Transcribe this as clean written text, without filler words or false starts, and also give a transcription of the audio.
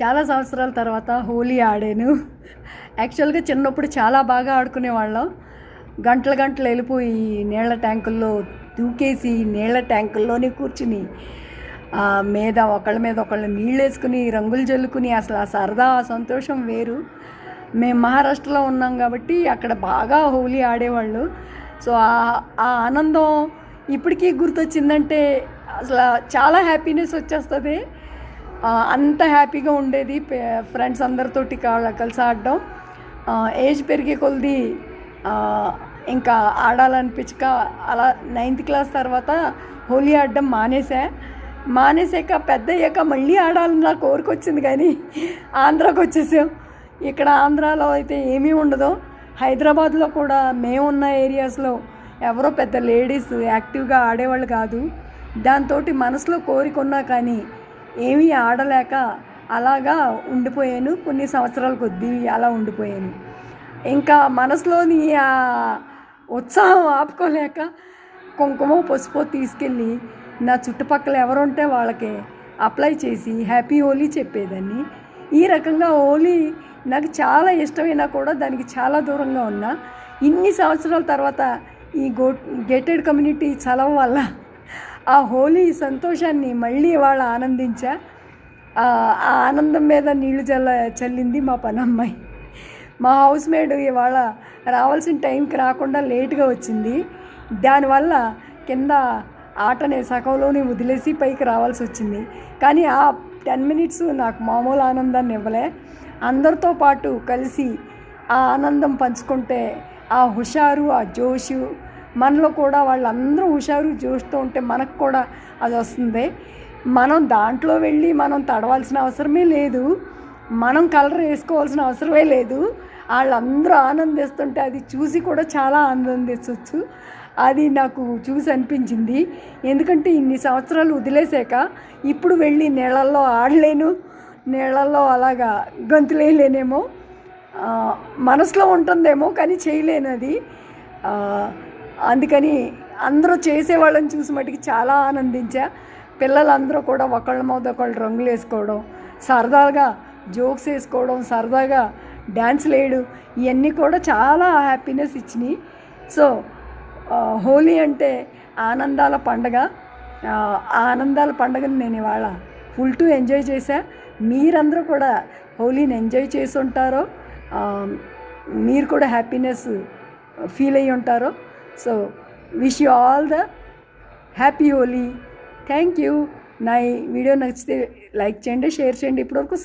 చాలా సంవత్సరాల తర్వాత హోలీ ఆడాను. యాక్చువల్గా చిన్నప్పుడు చాలా బాగా ఆడుకునేవాళ్ళం. గంటలు గంటలు వెళ్ళిపోయి నీళ్ళ ట్యాంకుల్లో దూకేసి నీళ్ళ ట్యాంకుల్లోనే కూర్చుని మీద ఒకళ్ళ మీద ఒకళ్ళు నీళ్ళు వేసుకుని రంగులు జల్లుకుని అసలు ఆ సరదా ఆ సంతోషం వేరు. మేము మహారాష్ట్రలో ఉన్నాం కాబట్టి అక్కడ బాగా హోలీ ఆడేవాళ్ళు. సో ఆ ఆనందం ఇప్పటికీ గుర్తొచ్చిందంటే అసలు చాలా హ్యాపీనెస్ వచ్చేస్తుంది. అంత హ్యాపీగా ఉండేది ఫ్రెండ్స్ అందరితోటి కలిసి ఆడడం. ఏజ్ పెరిగే కొలది ఇంకా ఆడాలనిపించక అలా 9th క్లాస్ తర్వాత హోలీ ఆడడం మానేసాక పెద్ద అయ్యాక మళ్ళీ ఆడాలని నా కోరిక వచ్చింది. కానీ ఆంధ్రాకి వచ్చేసాం. ఇక్కడ ఆంధ్రాలో అయితే ఏమీ ఉండదు. హైదరాబాద్లో కూడా మేమున్న ఏరియాస్లో ఎవరో పెద్ద లేడీస్ యాక్టివ్గా ఆడేవాళ్ళు కాదు. దాంతో మనసులో కోరిక ఉన్నా కానీ ఏమీ ఆడలేక అలాగా ఉండిపోయాను. కొన్ని సంవత్సరాల కొద్దీ అలా ఉండిపోయాను. ఇంకా మనసులోని ఆ ఉత్సాహం ఆపుకోలేక కుంకుమ పసుపు తీసుకెళ్ళి నా చుట్టుపక్కల ఎవరుంటే వాళ్ళకి అప్లై చేసి హ్యాపీ హోలీ చెప్పేదాన్ని. ఈ రకంగా హోలీ నాకు చాలా ఇష్టమైనా కూడా దానికి చాలా దూరంగా ఉన్నా. ఇన్ని సంవత్సరాల తర్వాత ఈ గేటెడ్ కమ్యూనిటీ చలవ వల్ల ఆ హోలీ సంతోషాన్ని మళ్ళీ వాళ్ళ ఆనందించా. ఆ ఆనందం మీద నీళ్లు చల్లింది మా పనమ్మాయి. మా హౌస్ మేడ్ ఇవాళ రావాల్సిన టైంకి రాకుండా లేట్గా వచ్చింది. దానివల్ల కింద ఆటనే సగంలోనే వదిలేసి పైకి రావాల్సి వచ్చింది. కానీ ఆ 10 minutes నాకు మామూలు ఆనందాన్ని ఇవ్వలే. అందరితో పాటు కలిసి ఆ ఆనందం పంచుకుంటే ఆ హుషారు ఆ జోషు మనలో కూడా వాళ్ళందరూ హుషారు జోష్తో ఉంటే మనకు కూడా అది వస్తుంది. మనం దాంట్లో వెళ్ళి మనం తడవాల్సిన అవసరమే లేదు. మనం కలర్ వేసుకోవాల్సిన అవసరమే లేదు. వాళ్ళందరూ ఆనందిస్తుంటే అది చూసి కూడా చాలా ఆనందించవచ్చు. అది నాకు చూసి అనిపించింది. ఎందుకంటే ఇన్ని సంవత్సరాలు వదిలేసాక ఇప్పుడు వెళ్ళి నీళ్ళల్లో ఆడలేను, నీళ్ళల్లో అలాగా గంతులేయలేనేమో, మనసులో ఉంటుందేమో కానీ చేయలేను అది. అందుకని అందరూ చేసేవాళ్ళని చూసి మటుకి చాలా ఆనందించా. పిల్లలందరూ కూడా ఒకళ్ళ మీద ఒకళ్ళు రంగులు వేసుకోవడం, సరదాగా జోక్స్ వేసుకోవడం, సరదాగా డ్యాన్స్లు వేయడం, ఇవన్నీ కూడా చాలా హ్యాపీనెస్ ఇచ్చినాయి. సో హోలీ అంటే ఆనందాల పండగ. ఆ ఆనందాల పండగని నేను ఇవాళ ఫుల్ టు ఎంజాయ్ చేశా. మీరందరూ కూడా హోలీని ఎంజాయ్ చేసి ఉంటారో, మీరు కూడా హ్యాపీనెస్ ఫీల్ అయ్యి ఉంటారో. So wish you all the happy Holi. Thank you. నా ఈ వీడియో నచ్చితే లైక్ చేయండి, షేర్ చేయండి. ఇప్పటివరకు